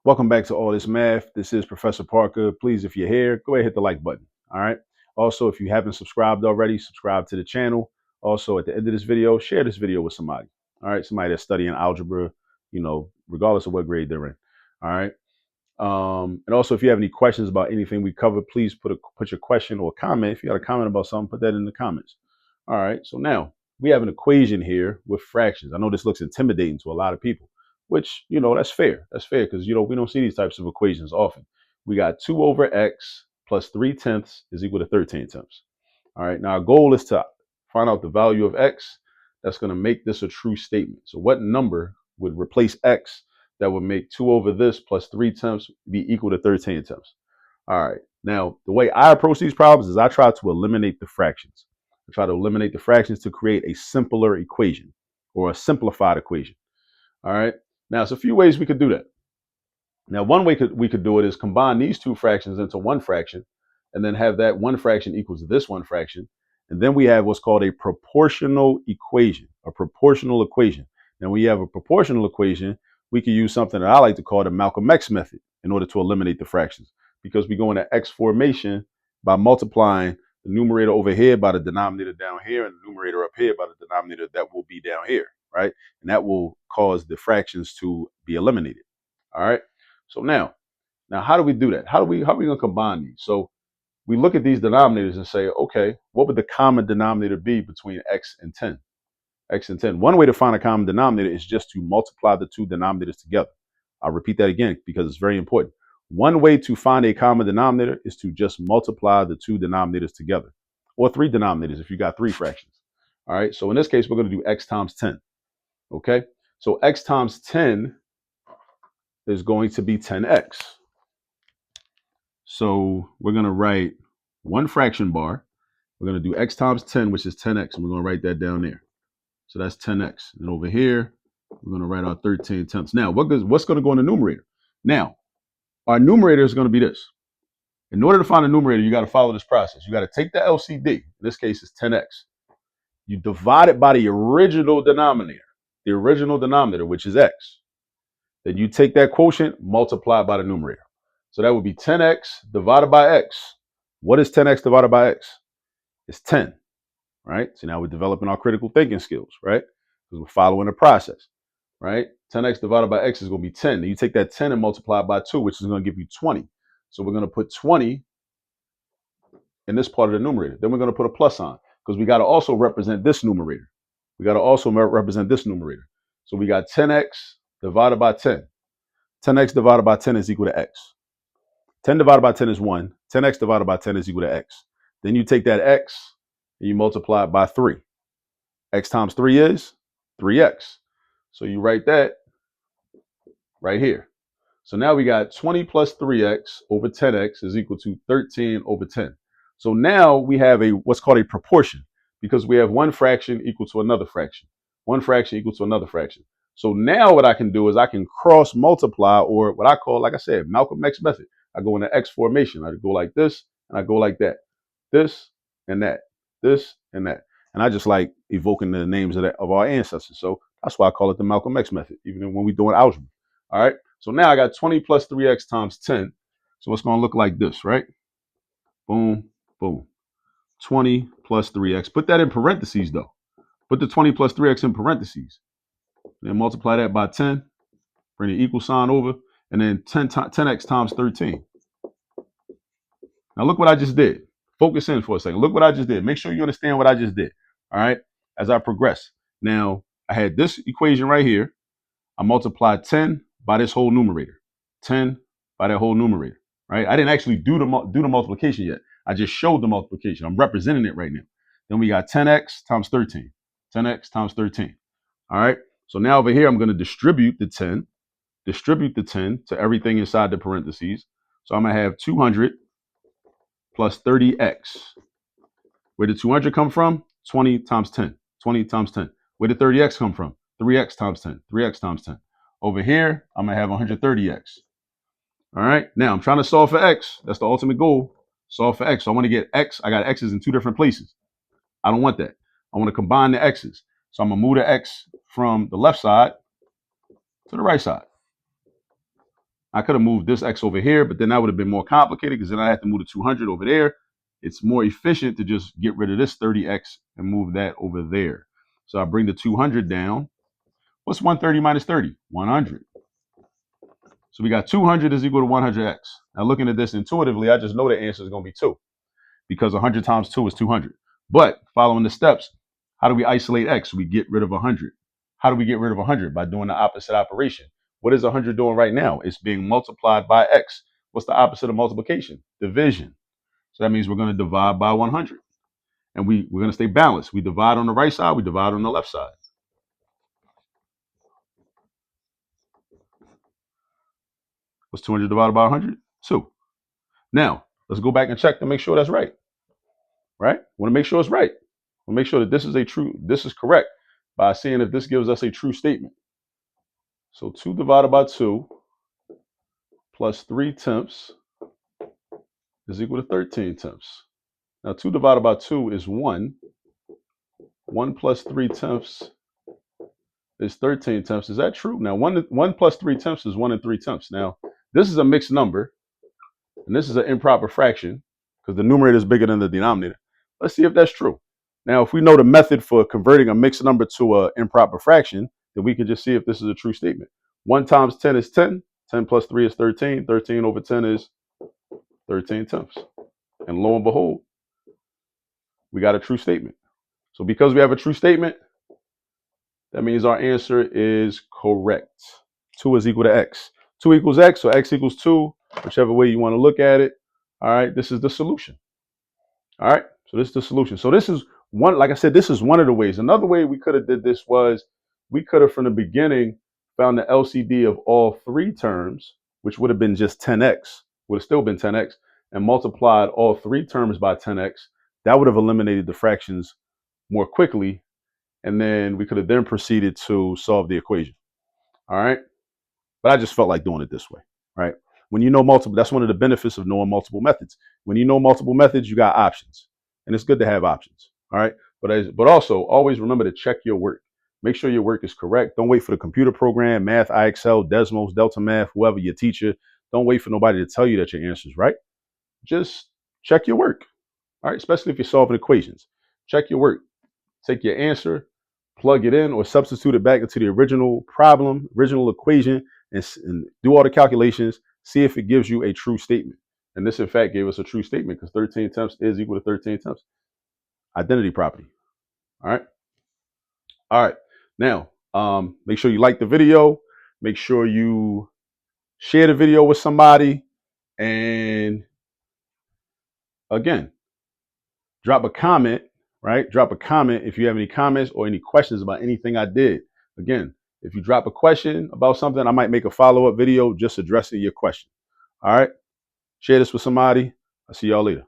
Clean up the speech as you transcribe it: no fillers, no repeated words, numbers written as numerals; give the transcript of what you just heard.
Welcome back to All This Math. This is Professor Parker. Please, if you're here, go ahead and hit the like button. All right. Also, if you haven't subscribed already, subscribe to the channel. Also, at the end of this video, share this video with somebody. All right. Somebody that's studying algebra, regardless of what grade they're in. All right. And also, if you have any questions about anything we covered, please put your question or comment. If you got a comment about something, put that in the comments. All right. So now we have an equation here with fractions. I know this looks intimidating to a lot of people, which, that's fair. That's fair because, we don't see these types of equations often. We got 2 over x plus 3/10 is equal to 13/10. All right. Now, our goal is to find out the value of x that's going to make this a true statement. So what number would replace x that would make 2 over this plus 3/10 be equal to 13/10? All right. Now, the way I approach these problems is I try to eliminate the fractions. I try to eliminate the fractions to create a simpler equation or a simplified equation. All right. Now, there's a few ways we could do that. Now, one way we could do it is combine these two fractions into one fraction and then have that one fraction equals this one fraction. And then we have what's called a proportional equation, a proportional equation. Now, when you have a proportional equation, we can use something that I like to call the Malcolm X method in order to eliminate the fractions because we go into X formation by multiplying the numerator over here by the denominator down here and the numerator up here by the denominator that will be down here, right? And that will cause the fractions to be eliminated. All right. So now how do we do that? How are we going to combine these? So we look at these denominators and say, okay, what would the common denominator be between x and 10? X and 10. One way to find a common denominator is just to multiply the two denominators together. I'll repeat that again because it's very important. One way to find a common denominator is to just multiply the two denominators together, or three denominators if you got three fractions. All right. So in this case, we're going to do x times 10. Okay. So x times 10 is going to be 10x. So we're going to write one fraction bar. We're going to do x times 10, which is 10x, and we're going to write that down there. So that's 10x. And over here, we're going to write our 13/10. Now, what's going to go in the numerator? Now, our numerator is going to be this. In order to find a numerator, you got to follow this process. You got to take the LCD. In this case, it's 10x. You divide it by the original denominator, which is x. Then you take that quotient, multiply it by the numerator. So that would be 10x divided by x. What is 10x divided by x? It's 10, right? So now we're developing our critical thinking skills, right? Because we're following the process, right? 10x divided by x is going to be 10. Then you take that 10 and multiply it by 2, which is going to give you 20. So we're going to put 20 in this part of the numerator. Then we're going to put a plus sign because we got to also represent this numerator. So we got 10x divided by 10. 10x divided by 10 is equal to x. 10 divided by 10 is 1. 10x divided by 10 is equal to x. Then you take that x and you multiply it by 3. X times 3 is 3x. So you write that right here. So now we got 20 plus 3x over 10x is equal to 13 over 10. So now we have what's called a proportion because we have one fraction equal to another fraction. One fraction equal to another fraction. So now what I can do is I can cross multiply, or what I call, like I said, Malcolm X method. I go into X formation. I go like this and I go like that. This and that. This and that. And I just like evoking the names of our ancestors. So that's why I call it the Malcolm X method, even when we're doing algebra. All right. So now I got 20 plus 3x times 10. So it's going to look like this, right? Boom, boom. 20 plus 3x. Put that in parentheses, though. Put the 20 plus 3x in parentheses. Then multiply that by 10. Bring the equal sign over. And then 10x times 13. Now look what I just did. Focus in for a second. Look what I just did. Make sure you understand what I just did. All right. As I progress. Now I had this equation right here. I multiplied 10 by this whole numerator. 10 by that whole numerator. Right. I didn't actually do the multiplication yet. I just showed the multiplication. I'm representing it right now. Then we got 10x times 13. 10x times 13. All right. So now over here, I'm going to distribute the 10 to everything inside the parentheses. So I'm going to have 200 plus 30x. Where did 200 come from? 20 times 10. 20 times 10. Where did 30x come from? 3x times 10. 3x times 10. Over here, I'm going to have 130x. All right. Now I'm trying to solve for x. That's the ultimate goal. Solve for x. So I want to get x. I got x's in two different places. I don't want that. I want to combine the x's. So I'm going to move the x from the left side to the right side. I could have moved this x over here, but then that would have been more complicated because then I had to move the 200 over there. It's more efficient to just get rid of this 30x and move that over there. So I bring the 200 down. What's 130 minus 30? 100. So we got 200 is equal to 100x. Now looking at this intuitively, I just know the answer is going to be 2 because 100 times 2 is 200. But following the steps, how do we isolate x? We get rid of 100. How do we get rid of 100? By doing the opposite operation. What is 100 doing right now? It's being multiplied by x. What's the opposite of multiplication? Division. So that means we're going to divide by 100. And we're going to stay balanced. We divide on the right side, we divide on the left side. What's 200 divided by 100? 2. Now, let's go back and check to make sure that's right. Right? Want to make sure it's right. Want to make sure that this is correct by seeing if this gives us a true statement. So 2 divided by 2 plus 3/10 is equal to 13/10. Now 2 divided by 2 is 1. 1 plus 3/10 is 13/10. Is that true? Now 1 plus 3/10 is 1 3/10. Now this is a mixed number, and this is an improper fraction because the numerator is bigger than the denominator. Let's see if that's true. Now, if we know the method for converting a mixed number to an improper fraction, then we can just see if this is a true statement. 1 times 10 is 10. 10 plus 3 is 13. 13 over 10 is 13/10. And lo and behold, we got a true statement. So because we have a true statement, that means our answer is correct. 2 is equal to x. 2 equals x, so x equals 2, whichever way you want to look at it. All right, this is the solution. All right, so this is the solution. So this is one, like I said, this is one of the ways. Another way we could have did this was we could have from the beginning found the LCD of all 3 terms, which would have been just 10x, would have still been 10x, and multiplied all 3 terms by 10x. That would have eliminated the fractions more quickly, and then we could have then proceeded to solve the equation. All right, but I just felt like doing it this way, right? When you know multiple, that's one of the benefits of knowing multiple methods. When you know multiple methods, you got options, and it's good to have options. All right, but also always remember to check your work. Make sure your work is correct. Don't wait for the computer program, Math, IXL, Desmos, Delta Math, whoever your teacher. Don't wait for nobody to tell you that your answer is right. Just check your work. All right, especially if you're solving equations. Check your work. Take your answer, plug it in, or substitute it back into the original problem, original equation, and do all the calculations. See if it gives you a true statement. And this, in fact, gave us a true statement because 13/10 is equal to 13/10. Identity property. All right. All right. Now, make sure you like the video. Make sure you share the video with somebody. And again, drop a comment, right? Drop a comment if you have any comments or any questions about anything I did. Again, if you drop a question about something, I might make a follow-up video just addressing your question. All right. Share this with somebody. I'll see y'all later.